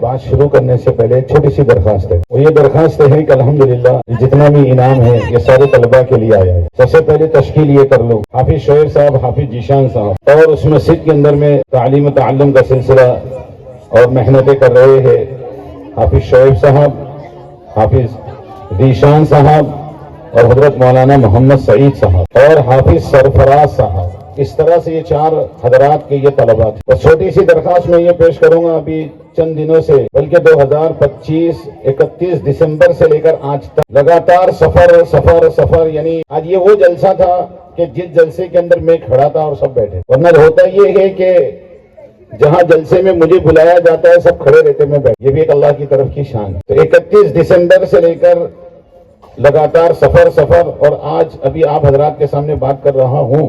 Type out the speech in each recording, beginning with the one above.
بات شروع کرنے سے پہلے ایک چھوٹی سی درخواست ہے، وہ یہ درخواست ہے کہ الحمدللہ جتنا بھی انعام ہے یہ سارے طلباء کے لیے آیا ہے۔ سب سے پہلے تشکیل یہ کر لو، حافظ شعیب صاحب، حافظ ذیشان صاحب، اور اس مسجد کے اندر میں تعلیم و تعلم کا سلسلہ اور محنتیں کر رہے ہیں حافظ شعیب صاحب، حافظ ذیشان صاحب اور حضرت مولانا محمد سعید صاحب اور حافظ سرفراز صاحب۔ اس طرح سے یہ 4 حضرات کے یہ طلباء تھے۔ اور چھوٹی سی درخواست میں یہ پیش کروں گا، ابھی چند دنوں سے بلکہ 2025 31 دسمبر سے لے کر آج تک لگاتار سفر، یعنی آج یہ وہ جلسہ تھا کہ جس جلسے کے اندر میں کھڑا تھا اور سب بیٹھے، ورنہ ہوتا یہ ہے کہ جہاں جلسے میں مجھے بلایا جاتا ہے سب کھڑے رہتے میں بیٹھ، یہ بھی ایک اللہ کی طرف کی شان ہے۔ تو 31 دسمبر سے لے کر لگاتار سفر اور آج ابھی آپ حضرات کے سامنے بات کر رہا ہوں،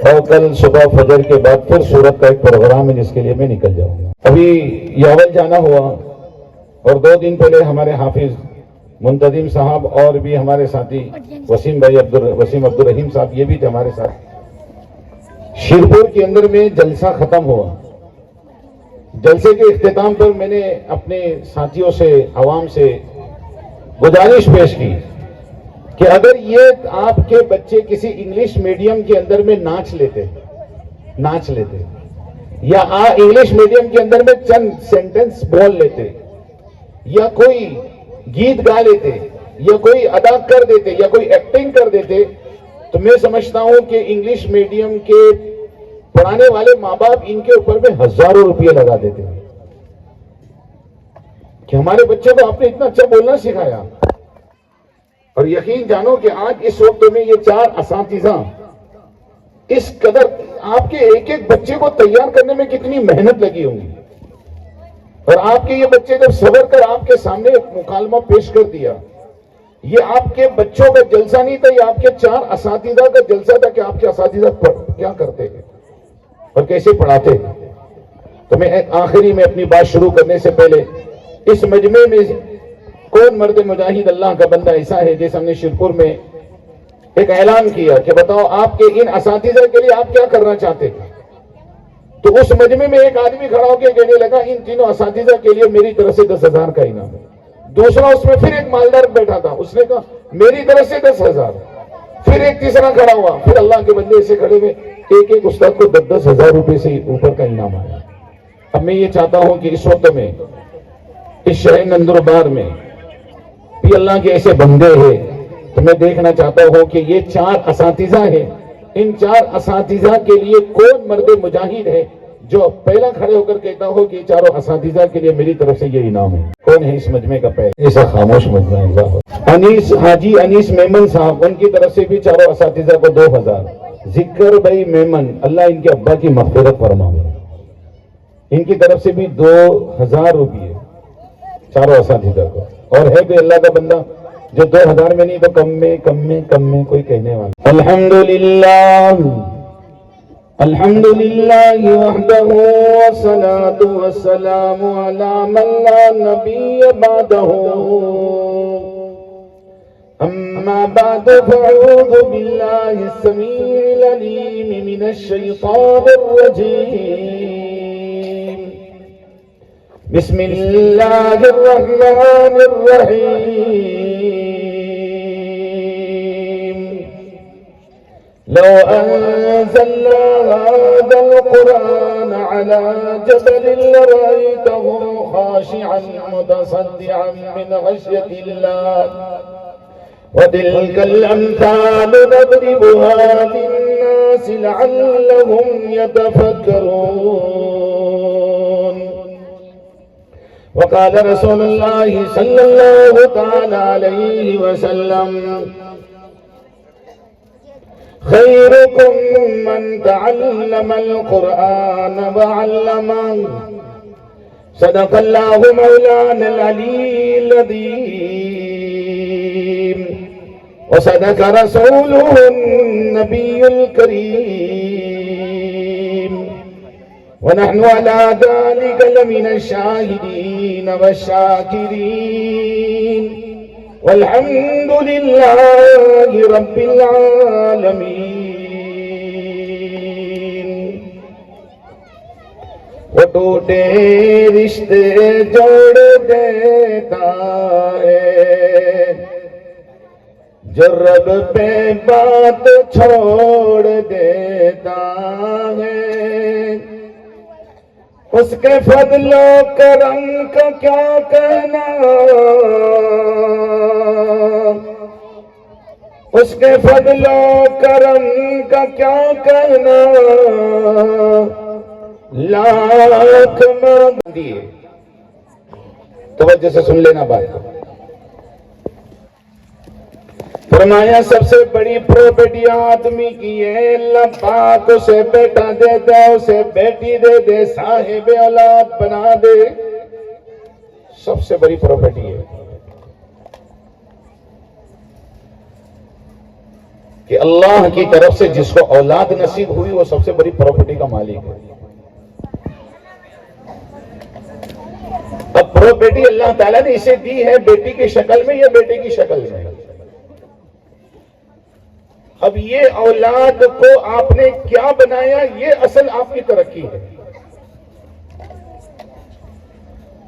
اور کل صبح فجر کے بعد پھر سورت کا ایک پروگرام ہے جس کے لیے میں نکل جاؤں گا۔ ابھی یاول جانا ہوا، اور 2 دن پہلے ہمارے حافظ منتظم صاحب اور بھی ہمارے ساتھی وسیم عبدالرحیم صاحب یہ بھی تھے ہمارے ساتھ۔ شیرپور کے اندر میں جلسہ ختم ہوا، جلسے کے اختتام پر میں نے اپنے ساتھیوں سے، عوام سے گزارش پیش کی کہ اگر یہ آپ کے بچے کسی انگلش میڈیم کے اندر میں ناچ لیتے یا انگلش میڈیم کے اندر میں چند سینٹنس بول لیتے یا کوئی گیت گا لیتے یا کوئی ادا کر دیتے یا کوئی ایکٹنگ کر دیتے، تو میں سمجھتا ہوں کہ انگلش میڈیم کے پڑھانے والے ماں باپ ان کے اوپر میں ہزاروں روپے لگا دیتے ہیں کہ ہمارے بچے کو آپ نے اتنا اچھا بولنا سکھایا۔ اور یقین جانو کہ آج اس وقت میں یہ 4 اساتذہ اس قدر آپ کے ایک ایک بچے کو تیار کرنے میں کتنی محنت لگی ہوں گی، اور آپ کے یہ بچے جب صبر کر آپ کے سامنے ایک مکالمہ پیش کر دیا، یہ آپ کے بچوں کا جلسہ نہیں تھا، یہ آپ کے 4 اساتذہ کا جلسہ تھا کہ آپ کے اساتذہ کیا کرتے ہیں اور کیسے پڑھاتے ہیں۔ تو میں آخری میں اپنی بات شروع کرنے سے پہلے اس مجمع میں کون مرد مجاہد اللہ کا بندہ ایسا ہے جیسے ہم نے شیرپور میں ایک اعلان کیا کہ بتاؤ آپ کے ان اساتذہ کے لیے آپ کیا کرنا چاہتے ہیں، تو اس مجمع میں ایک آدمی کھڑا ہو کے کہنے لگا ان تینوں اساتذہ کے لیے میری طرف سے 10,000 کا انعام ہے۔ دوسرا اس میں پھر ایک مالدار بیٹھا تھا، اس نے کہا میری طرف سے 10,000۔ پھر ایک تیسرا کھڑا ہوا، پھر اللہ کے بندے سے کھڑے ہوئے ایک ایک استاد کو 10,000 روپے سے اوپر کا انعام آیا۔ اب میں یہ چاہتا ہوں کہ اس وقت میں اس شہر نندربار میں بھی اللہ کے ایسے بندے ہیں، تو میں دیکھنا چاہتا ہوں کہ یہ 4 اساتذہ ہیں، ان 4 اساتذہ کے لیے کون مرد مجاہد ہے جو پہلا کھڑے ہو کر کہتا ہو کہ 4 اساتذہ کے لیے میری طرف سے یہ انعام ہے؟ کون ہے اس مجمع کا پہلا؟ ایسا خاموش مجمع ہے۔ حاجی انیس میمن صاحب، ان کی طرف سے بھی 4 اساتذہ کو 2,000۔ ذکر بھائی میمن، اللہ ان کے ابا کی مغفرت فرمائے، ان کی طرف سے بھی 2,000 روپیے 4 اساتذہ کو۔ اور ہے کوئی اللہ کا بندہ جو 2,000 میں نہیں تو کم میں کوئی کہنے والا؟ الحمدللہ وحدہ والصلاة والسلام علی من لا نبی بعدہ، اما بعد فاعوذ باللہ السمیع العلیم من الشیطان الرجیم، بسم اللہ الرحمن الرحیم، لو انزلنا هذا القرآن على جبل لرأيته خاشعا متصدعا من خشية الله، وتلك الأمثال نضربها للناس لعلهم يتفكرون۔ وقال رسول الله صلى الله تعالى عليه وسلم، خيركم من تعلم القرآن وعلمه، صدق الله مولانا العلي العظيم، وصدق رسوله النبي الكريم، ونحن على ذلك لمن الشاهدين والشاكرين، والحمد لله رب العالمين۔ وہ ٹوٹے رشتے جوڑ دیتا ہے، جو رب پہ بات چھوڑ دیتا ہے، اس کے فضل و کرم کا کیا کہنا، اس کے فضل و کرم کا کیا کہنا، لاکھ مانگ دیے۔ توجہ سے سن لینا بات کو۔ فرمایا سب سے بڑی پراپرٹی آدمی کی ہے، اللہ پاک اسے بیٹا دے دے، اسے بیٹی دے دے، صاحب اولاد بنا دے، سب سے بڑی پراپرٹی ہے کہ اللہ کی طرف سے جس کو اولاد نصیب ہوئی وہ سب سے بڑی پراپرٹی کا مالک ہے۔ اب پراپرٹی اللہ تعالیٰ نے اسے دی ہے بیٹی کی شکل میں یا بیٹے کی شکل میں۔ اب یہ اولاد کو آپ نے کیا بنایا، یہ اصل آپ کی ترقی ہے۔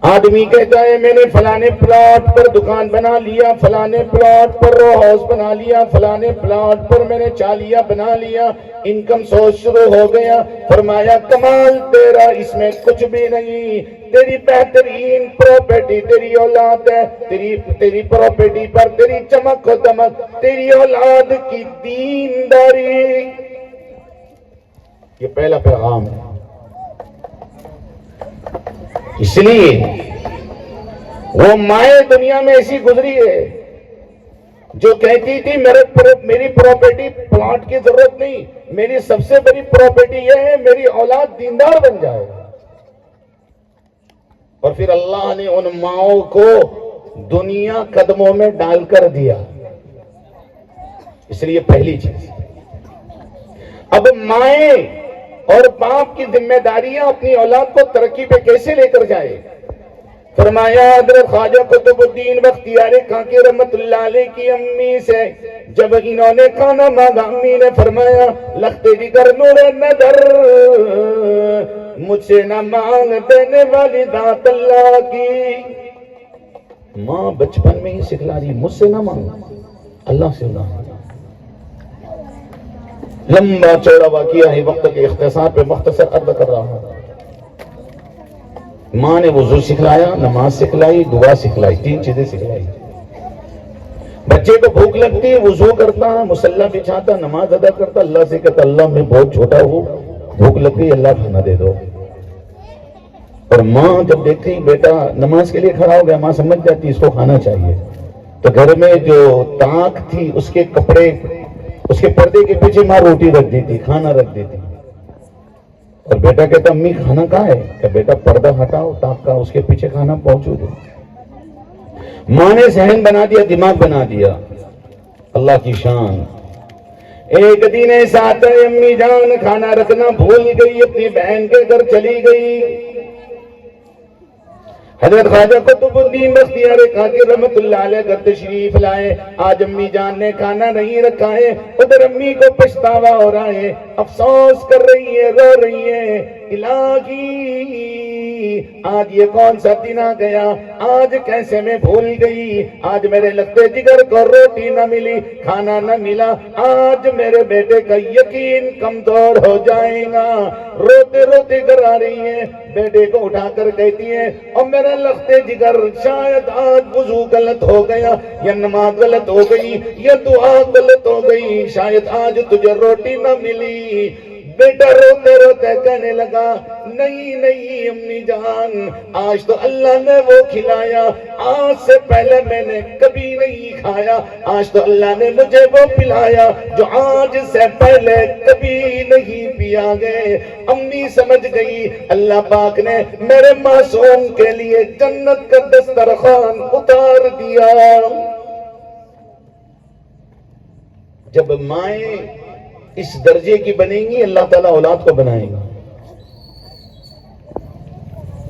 آدمی کہتا ہے میں نے فلانے پلاٹ پر دکان بنا لیا، فلانے پلاٹ پر رو ہاؤس بنا لیا، فلانے پلاٹ پر میں نے چالیہ بنا لیا، انکم سورس شروع ہو گیا۔ فرمایا کمال تیرا اس میں کچھ بھی نہیں، تیری بہترین پراپرٹی تیری اولاد ہے، تیری پراپرٹی پر تیری چمک و دمک تیری اولاد کی دینداری۔ یہ پہلا پیغام ہے۔ اس لیے وہ مائیں دنیا میں ایسی گزری ہے جو کہتی تھی میری پراپرٹی پلاٹ کی ضرورت نہیں، میری سب سے بڑی پراپرٹی یہ ہے میری اولاد دیندار بن جائے۔ اور پھر اللہ نے ان ماؤں کو دنیا قدموں میں ڈال کر دیا۔ اس لیے پہلی چیز، اب مائیں اور باپ کی ذمہ داریاں اپنی اولاد کو ترقی پہ کیسے لے کر جائے۔ فرمایا حضرت خواجہ قطب الدین بختیار کاکی رحمت اللہ علیہ کی امی سے جب انہوں نے کھانا مانگا، امی نے فرمایا لخت جگر نور نظر مجھ سے نہ مانگ دینے والی ذات اللہ کی۔ ماں بچپن میں ہی سکھلا دی مجھ سے نہ مانگ، اللہ سے مانگ۔ لمبا چوڑا واقعہ ہے، وقت کے اختصار پہ مختصر عرض کر رہا ہوں۔ ماں نے وضو سکھلایا، نماز سکھلائی، دعا سکھلائی، 3 چیزیں سکھلائی۔ بچے کو بھوک لگتی، وضو کرتا، مصلی بچھاتا، نماز ادا کرتا، اللہ سے کہتا اللہ میں بہت چھوٹا ہوں، بھوک لگ گئی، اللہ کھانا دے دو۔ اور ماں جب دیکھتی بیٹا نماز کے لیے کھڑا ہو گیا، ماں سمجھ جاتی اس کو کھانا چاہیے، تو گھر میں جو تاک تھی اس کے کپڑے، اس کے پردے کے پیچھے ماں روٹی رکھ دیتی، کھانا رکھ دیتی۔ اور بیٹا کہتا امی کھانا کہاں ہے؟ کہ بیٹا پردہ ہٹاؤ تاک کا، اس کے پیچھے کھانا پہنچو دو۔ ماں نے ذہن بنا دیا، دماغ بنا دیا۔ اللہ کی شان۔ ایک دن ایسا آتا ہے امی جان کھانا رکھنا بھول گئی، اپنی بہن کے گھر چلی گئی۔ حضرت خواجہ قطب الدین بختیار کاکی رحمت اللہ علیہ گھر تشریف لائے، آج امی جان نے کھانا نہیں رکھا ہے۔ ادھر امی کو پچھتاوا ہو رہا ہے، افسوس کر رہی ہے، رو رہی ہے، الہی آج یہ کون سا دن آ گیا، آج کیسے میں بھول گئی، آج میرے لگتے جگر کو روٹی نہ ملی، کھانا نہ ملا، آج میرے بیٹے کا یقین کمزور ہو جائے گا۔ روتے روتے گھر آ رہی ہے، بیٹے کو اٹھا کر کہتی ہے اور میرا لگتے جگر شاید آج وضو غلط ہو گیا، یا نماز غلط ہو گئی، یا دعا غلط ہو گئی، شاید آج تجھے روٹی نہ ملی۔ بیٹا روتے روتے کہنے لگا نہیں نہیں امی جان، آج تو اللہ نے وہ کھلایا، آج سے پہلے میں نے کبھی نہیں کھایا، آج تو اللہ نے مجھے وہ پلایا جو آج سے پہلے کبھی نہیں پیا گئے۔ امی سمجھ گئی اللہ پاک نے میرے معصوم کے لیے جنت کا دسترخوان اتار دیا۔ جب مائیں اس درجے کی بنیں گی اللہ تعالیٰ اولاد کو بنائیں گا۔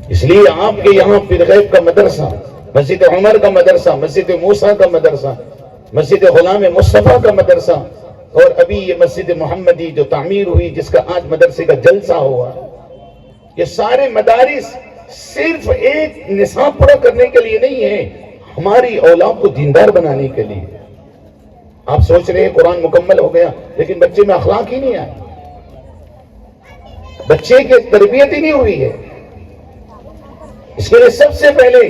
اس لیے آپ کے یہاں پیر غیب کا مدرسہ، مسجد عمر کا مدرسہ، مسجد موسیٰ کا مدرسہ، مسجد غلام مصطفیٰ کا مدرسہ، اور ابھی یہ مسجد محمدی جو تعمیر ہوئی جس کا آج مدرسے کا جلسہ ہوا، یہ سارے مدارس صرف ایک نصاب پورا کرنے کے لیے نہیں ہے، ہماری اولاد کو دیندار بنانے کے لیے۔ آپ سوچ رہے ہیں قرآن مکمل ہو گیا لیکن بچے میں اخلاق ہی نہیں آئے، بچے کی تربیت ہی نہیں ہوئی ہے۔ اس کے لیے سب سے پہلے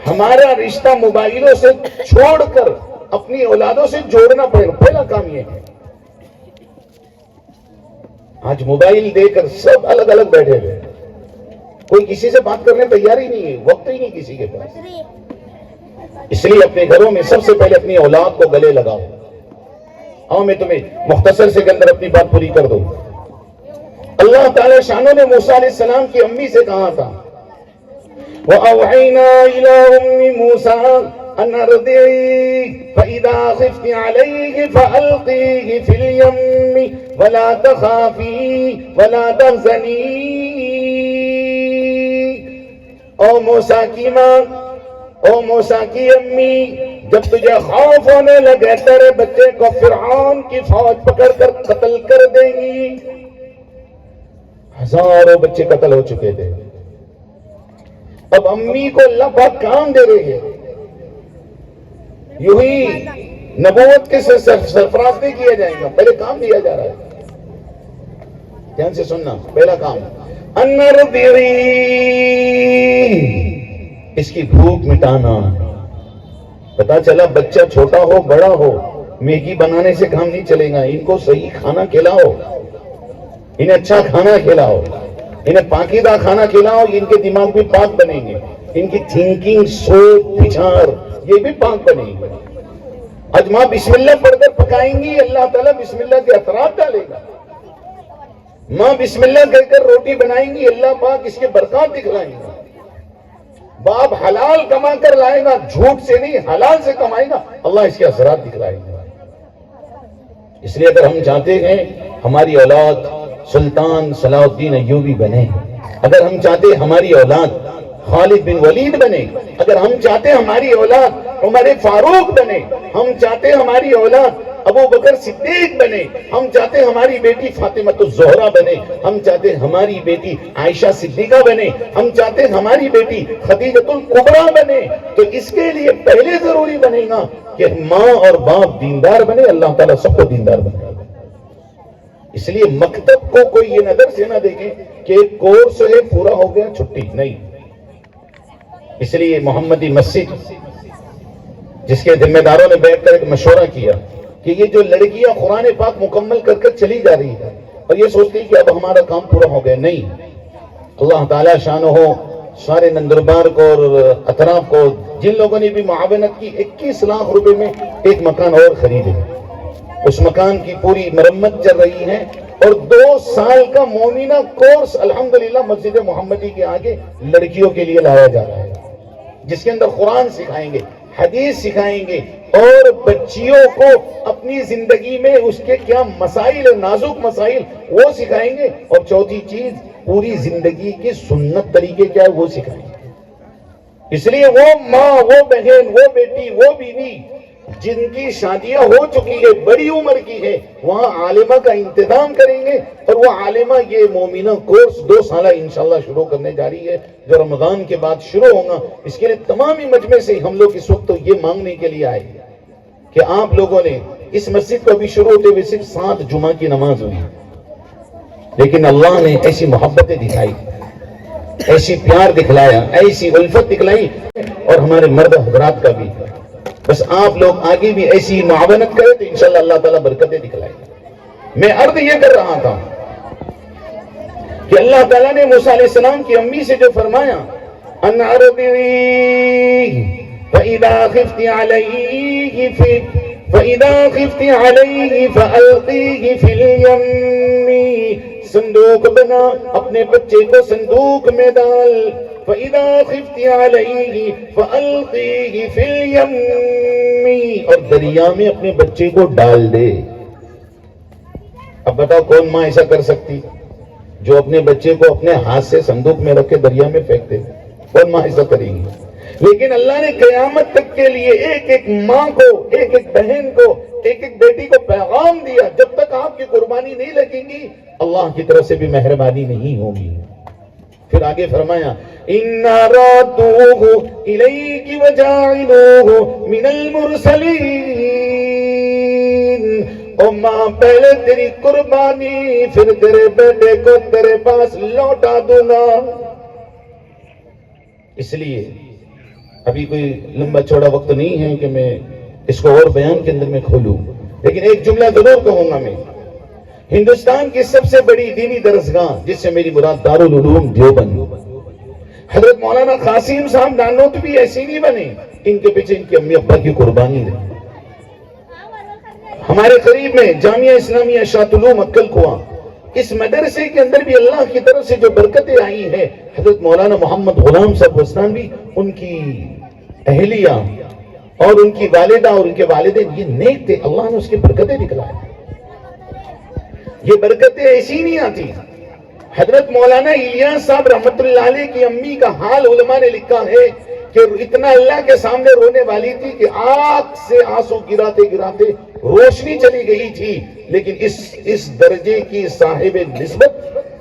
ہمارا رشتہ موبائلوں سے چھوڑ کر اپنی اولادوں سے جوڑنا پڑے گا، پہلا کام یہ ہے۔ آج موبائل دے کر سب الگ الگ بیٹھے ہوئے، کوئی کسی سے بات کرنے تیار ہی نہیں ہے، وقت ہی نہیں کسی کے پاس۔ اس لیے اپنے گھروں میں سب سے پہلے اپنی اولاد کو گلے لگاؤ۔ اور میں تمہیں مختصر سے کے اندر اپنی بات پوری کر دوں۔ اللہ تعالی شانوں نے موسیٰ علیہ السلام کی امی سے کہا تھا وَأَوْحَيْنَا إِلَىٰ أُمِّ مُوسَىٰ أَنْ أَرْضِعِيهِ فَإِذَا خِفْتِ عَلَيْهِ فَأَلْقِيهِ فِي الْيَمِّ وَلَا تَخَافِي وَلَا تَحْزَنِي۔ او موسیٰ کی ماں، او موسیٰ کی امی، جب تجھے خوف ہونے لگے تیرے بچے کو فرعون کی فوج پکڑ کر قتل کر دے گی۔ ہزاروں بچے قتل ہو چکے تھے، اب امی کو اللہ پاک کام دے رہی ہے، یوں ہی نبوت کے سرفراز نہیں کیا جائے گا، پہلے کام دیا جا رہا ہے۔ دھیان سے سننا، پہلا کام انردری، اس کی بھوک مٹانا۔ پتا چلا بچہ چھوٹا ہو بڑا ہو، میگی بنانے سے کام نہیں چلے گا، ان کو صحیح کھانا کھلاؤ، انہیں اچھا کھانا کھلاؤ، انہیں پاکیزہ کھانا کھلاؤ، ان کے دماغ بھی پاک بنیں گے، ان کی تھنکنگ سوچ وچار یہ بھی پاک بنے گی۔ آج ماں بسم اللہ پڑھ کر پکائیں گی، اللہ تعالیٰ بسم اللہ کے اثرات ڈالے گا۔ ماں بسم اللہ کہہ کر روٹی بنائیں گی، اللہ پاک اس کے برکات دکھلائیں گا۔ باپ حلال کما کر لائے گا، جھوٹ سے نہیں حلال سے کمائے گا، اللہ اس کے اثرات دکھلائے گا۔ اس لیے اگر ہم چاہتے ہیں ہماری اولاد سلطان صلاح الدین ایوبی بنے، اگر ہم چاہتے ہیں ہماری اولاد خالد بن ولید بنے، اگر ہم چاہتے ہیں ہماری اولاد عمر فاروق بنے، ہم چاہتے ہیں ہماری اولاد ابو بکر صدیق بنے، ہم چاہتے ہیں ہماری بیٹی فاطمہ الزہرا بنے، ہم چاہتے ہیں ہماری بیٹی عائشہ صدیقہ بنے، ہم چاہتے ہیں ہماری بیٹی خدیجہ الکبریٰ بنے، تو اس کے لیے پہلے ضروری بنے گا کہ ماں اور باپ دیندار بنے، اللہ تعالیٰ سب کو دیندار بنے۔ اس لیے مکتب کو کوئی یہ نظر سے نہ دیکھیں کہ ایک کورس ہے پورا ہو گیا چھٹی، نہیں۔ اس لیے محمدی مسجد جس کے ذمہ داروں نے بیٹھ کر ایک مشورہ کیا کہ یہ جو لڑکیاں قرآن پاک مکمل کر کر چلی جا رہی ہے اور یہ سوچتی کہ اب ہمارا کام پورا ہو گیا، نہیں۔ اللہ تعالیٰ شانہ ہو سارے نندربار کو اور اطراف کو جن لوگوں نے بھی معاونت کی 21 لاکھ روپے میں ایک مکان اور خریدے، اس مکان کی پوری مرمت چل رہی ہے اور 2 سال کا مومنہ کورس الحمدللہ مسجد محمدی کے آگے لڑکیوں کے لیے لایا جا رہا ہے، جس کے اندر قرآن سکھائیں گے، حدیث سکھائیں گے اور بچیوں کو اپنی زندگی میں اس کے کیا مسائل نازک مسائل وہ سکھائیں گے، اور چوتھی چیز پوری زندگی کی سنت طریقے کیا ہے وہ سکھائیں گے۔ اس لیے وہ ماں، وہ بہن، وہ بیٹی، وہ بیوی جن کی شادیاں ہو چکی ہے، بڑی عمر کی ہے، وہاں عالمہ کا انتظام کریں گے، اور وہ عالمہ یہ مومنہ کورس 2 سالہ انشاءاللہ شروع کرنے جا رہی ہے جو رمضان کے بعد شروع ہوگا۔ اس کے لیے تمامی مجمع سے ہم لوگ اس وقت یہ مانگنے کے لیے آئے کہ آپ لوگوں نے اس مسجد کو ابھی شروع ہوتے ہوئے صرف 7 جمعہ کی نماز ہوئی، لیکن اللہ نے ایسی محبتیں دکھائی، ایسی پیار دکھلایا، ایسی الفت دکھلائی، اور ہمارے مرد حضرات کا بھی۔ بس آپ لوگ آگے بھی ایسی معاونت کریں تو انشاءاللہ اللہ تعالیٰ برکتیں دکھلائے گا۔ میں عرض یہ کر رہا تھا کہ اللہ تعالیٰ نے موسیٰ علیہ السلام کی امی سے جو فرمایا ان ارضعیہ فَإِذَا خِفْتِ عَلَيْهِ فَأَلْقِيهِ فِي الْيَمِّ، صندوق بنا، اپنے بچے کو صندوق میں ڈال۔ فَإِذَا خِفْتِ عَلَيْهِ فَأَلْقِيهِ فِي الْيَمِّ، اور دریا میں اپنے بچے کو ڈال دے۔ اب بتاؤ کون ماں ایسا کر سکتی جو اپنے بچے کو اپنے ہاتھ سے صندوق میں رکھ کے دریا میں پھینک دے؟ کون ماں ایسا کرے گی؟ لیکن اللہ نے قیامت تک کے لیے ایک ایک ماں کو، ایک ایک بہن کو، ایک ایک بیٹی کو پیغام دیا، جب تک آپ کی قربانی نہیں لگے گی اللہ کی طرف سے بھی مہربانی نہیں ہوگی۔ پھر آگے فرمایا اِنَّا رَادُّوهُ إِلَيْكِ وَجَاعِلُوهُ مِنَ الْمُرْسَلِينَ۔ او ماں پہلے تیری قربانی پھر تیرے بیٹے کو تیرے پاس لوٹا دوں گا۔ اس لیے ابھی کوئی لمبا چوڑا وقت نہیں ہے کہ میں اس کو اور بیان کے اندر میں کھولوں، لیکن ایک جملہ ضرور کہوں گا میں۔ ہندوستان کی سب سے بڑی دینی درسگاہ، جس سے میری مراد دارالعلوم دیوبند، حضرت مولانا قاسم صاحب نانوتوی ایسی نہیں بنے، ان کے پیچھے ان کی امی ابا کی قربانی رہی۔ ہمارے قریب میں جامعہ اسلامیہ شاۃ العلوم اکل کنواں، اس مدرسے کے اندر بھی اللہ کی طرف سے جو برکتیں آئی ہیں، حضرت مولانا محمد غلام صاحب وستانوی، ان کی اہلیہ اور ان کی والدہ اور ان کے والدین یہ نیک تھے، اللہ نے اس کی برکتیں دکھلائیں۔ یہ برکتیں ایسی نہیں آتی۔ حضرت مولانا الیاس صاحب رحمت اللہ علیہ کی امی کا حال علماء نے لکھا ہے کہ اتنا اللہ کے سامنے رونے والی تھی کہ آنکھ سے آنسو گراتے گراتے روشنی چلی گئی تھی، لیکن اس درجے کی صاحب نسبت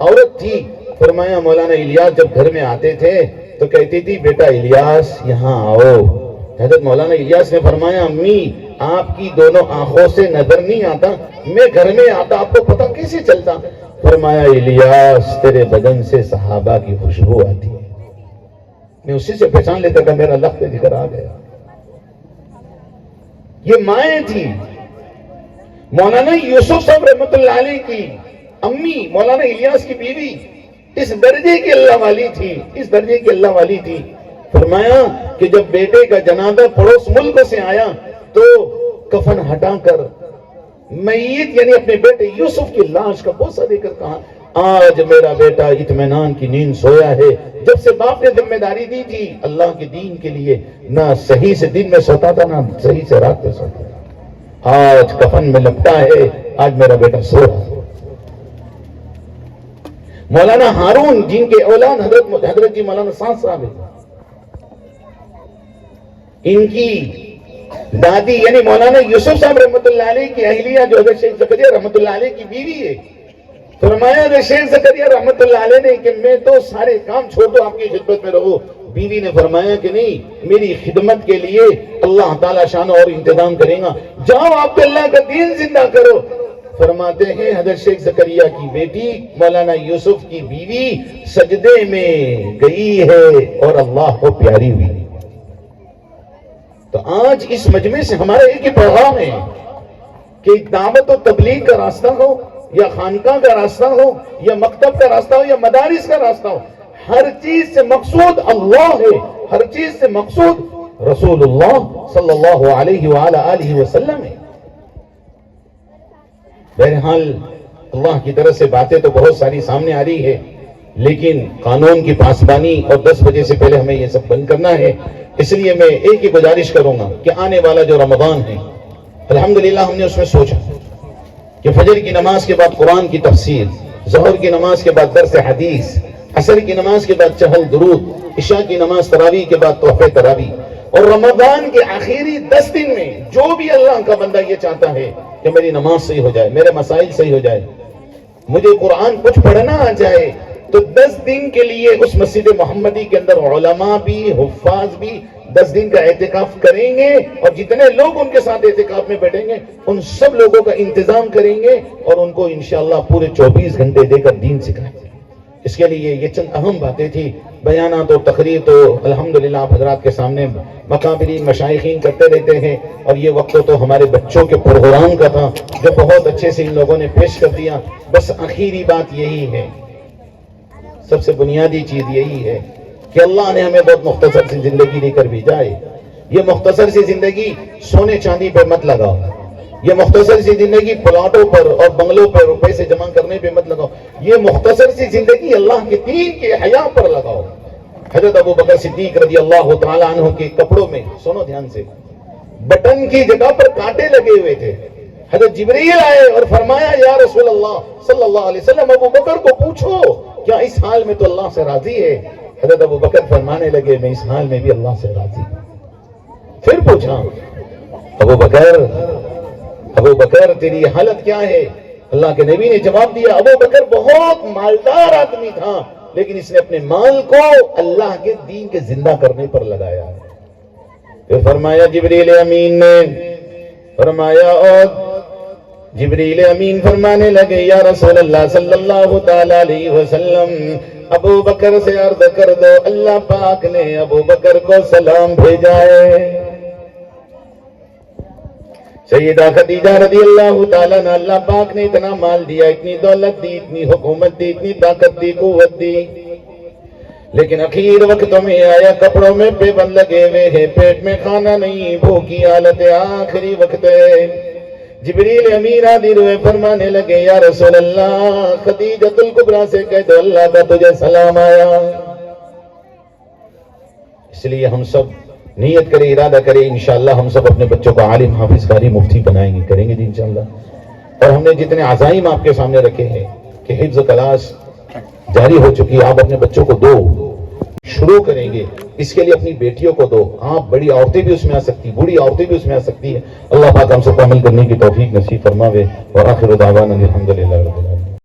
عورت تھی۔ فرمایا مولانا الیاس جب گھر میں آتے تھے تو کہتی تھی بیٹا الیاس یہاں آؤ۔ حضرت مولانا الیاس نے فرمایا امی آپ کی دونوں آنکھوں سے نظر نہیں آتا، میں گھر میں آتا آپ کو پتہ کیسے چلتا؟ فرمایا الیاس تیرے بدن سے صحابہ کی خوشبو آتی ہے، میں اسی سے پہچان لیتا کہ میرا لفظ ذکر آ گیا۔ یہ مائیں تھی۔ مولانا یوسف صاحب رحمت اللہ علیہ کی امی مولانا الیاس کی بیوی اس درجے کی اللہ والی تھی، اس درجے کی اللہ والی تھی۔ فرمایا کہ جب بیٹے کا جنازہ پڑوس ملک سے آیا تو کفن ہٹا کر میت یعنی اپنے بیٹے یوسف کی لاش کا بوسہ دے کر کہا آج میرا بیٹا اطمینان کی نیند سویا ہے۔ جب سے باپ نے ذمہ داری دی تھی اللہ کے دین کے لیے، نہ صحیح سے دن میں سوتا تھا نہ صحیح سے رات میں سوتا تھا، آج کفن میں لپٹا ہے، آج میرا بیٹا سو رہا ہے۔ مولانا ہارون جن کے اولاد حضرت جی مولانا سعد صاحب ہیں، ان کی دادی یعنی مولانا یوسف صاحب رحمت اللہ علیہ کی اہلیہ جو حضرت شیخ زکریا رحمت اللہ علیہ کی بیوی ہے، فرمایا حضرت شیخ زکریا رحمت اللہ علیہ نے کہ میں تو سارے کام چھوڑ دو آپ کی خدمت میں رہو۔ بیوی نے فرمایا کہ نہیں، میری خدمت کے لیے اللہ تعالیٰ شان اور انتظام کرے گا، جاؤ آپ کو اللہ کا دین زندہ کرو۔ فرماتے ہیں حضرت شیخ زکریا کی بیٹی مولانا یوسف کی بیوی سجدے میں گئی ہے اور اللہ کو پیاری ہوئی۔ تو آج اس مجمع سے ہمارا ایک ہی پیغام ہے کہ دعوت و تبلیغ کا راستہ ہو یا خانقاہ کا راستہ ہو یا مکتب کا راستہ ہو یا مدارس کا راستہ ہو، ہر چیز سے مقصود اللہ ہے، ہر چیز سے مقصود رسول اللہ صلی اللہ علیہ وآلہ وسلم ہے۔ بہرحال اللہ کی طرف سے باتیں تو بہت ساری سامنے آ رہی ہے، لیکن قانون کی پاسبانی اور 10 بجے سے پہلے ہمیں یہ سب بند کرنا ہے۔ اس لیے میں ایک ہی گزارش کروں گا کہ آنے والا جو رمضان ہے، الحمدللہ ہم نے اس میں سوچا کہ فجر کی نماز کے بعد قرآن کی تفسیر، ظہر کی نماز کے بعد درس حدیث، عصر کی نماز کے بعد چہل درود، عشاء کی نماز تراویح کے بعد تحفہ تراویح، اور رمضان کے آخری 10 دن میں جو بھی اللہ کا بندہ یہ چاہتا ہے کہ میری نماز صحیح ہو جائے، میرے مسائل صحیح ہو جائے، مجھے قرآن کچھ پڑھنا آ جائے، تو 10 دن کے لیے اس مسجد محمدی کے اندر علماء بھی حفاظ بھی 10 دن کا اعتکاف کریں گے، اور جتنے لوگ ان کے ساتھ اعتکاف میں بیٹھیں گے ان سب لوگوں کا انتظام کریں گے اور ان کو انشاءاللہ پورے 24 گھنٹے دے کر دین سکھائیں گے۔ اس کے لیے یہ چند اہم باتیں تھی۔ بیانات و تقریر تو الحمدللہ آپ حضرات کے سامنے مقابرین مشائخین کرتے رہتے ہیں، اور یہ وقت تو ہمارے بچوں کے پروگرام کا تھا جو بہت اچھے سے ان لوگوں نے پیش کر دیا۔ بس آخری بات یہی ہے، سب سے بنیادی چیز یہی ہے کہ اللہ نے ہمیں بہت مختصر سی زندگی دے کر بھیجا ہے۔ یہ مختصر سی زندگی سونے چاندی پہ مت لگاؤ، یہ مختصر سی زندگی پلاٹوں پر اور بنگلوں پر پیسے جمع کرنے پہ مت لگاؤ، یہ مختصر سی زندگی اللہ کے دین کے حیا پر لگاؤ۔ حضرت ابو بکر صدیق رضی اللہ تعالیٰ عنہ کے کپڑوں میں سنو دھیان سے، بٹن کی جگہ پر کانٹے لگے ہوئے تھے۔ حضرت جبریل آئے اور فرمایا یا رسول اللہ صلی اللہ علیہ وسلم ابو بکر کو پوچھو کیا اس حال میں تو اللہ سے راضی ہے؟ حضرت ابو بکر فرمانے لگے میں اس حال میں بھی اللہ سے راضی ہوں۔ پھر پوچھا ابو بکر تیری حالت کیا ہے؟ اللہ کے نبی نے جواب دیا ابو بکر بہت مالدار آدمی تھا لیکن اس نے اپنے مال کو اللہ کے دین کے زندہ کرنے پر لگایا ہے. پھر فرمایا جبریل امین نے فرمایا، اور جبریل امین فرمانے لگے یا رسول اللہ صلی اللہ تعالی علیہ وسلم، ابو بکر سے عرض کر دو اللہ پاک نے ابو بکر کو سلام بھیجا ہے. سیدہ خدیجہ رضی اللہ تعالیٰ عنہ، اللہ پاک نے اتنا مال دیا، اتنی دولت دی، اتنی حکومت دی، اتنی طاقت دی، قوت دی، لیکن اخیر وقتوں میں آیا، کپڑوں میں پیبند لگے ہوئے ہیں، پیٹ میں کھانا نہیں، بھوکی حالت ہے، آخری وقت ہے. جبریل امین حاضر ہوئے، فرمانے لگے یا رسول اللہ خدیجۃ الکبریٰ سے کہہ دو اللہ کا تجھے سلام آیا. اس لیے ہم سب نیت کرے، ارادہ کرے، انشاءاللہ ہم سب اپنے بچوں کو عالم، حافظ، قاری، مفتی بنائیں گے، کریں گے جی انشاءاللہ. اور ہم نے جتنے عزائم آپ کے سامنے رکھے ہیں کہ حفظ کلاس جاری ہو چکی ہے، آپ اپنے بچوں کو دو، شروع کریں گے. اس کے لیے اپنی بیٹیوں کو دو، آپ بڑی عورتیں بھی اس میں آ سکتی، بوڑھی عورتیں بھی اس میں آ سکتی ہیں. اللہ پاک ہم سب کو عمل کرنے کی توفیق نصیب فرماوے. وآخر دعوانا الحمدللہ رب العالمین.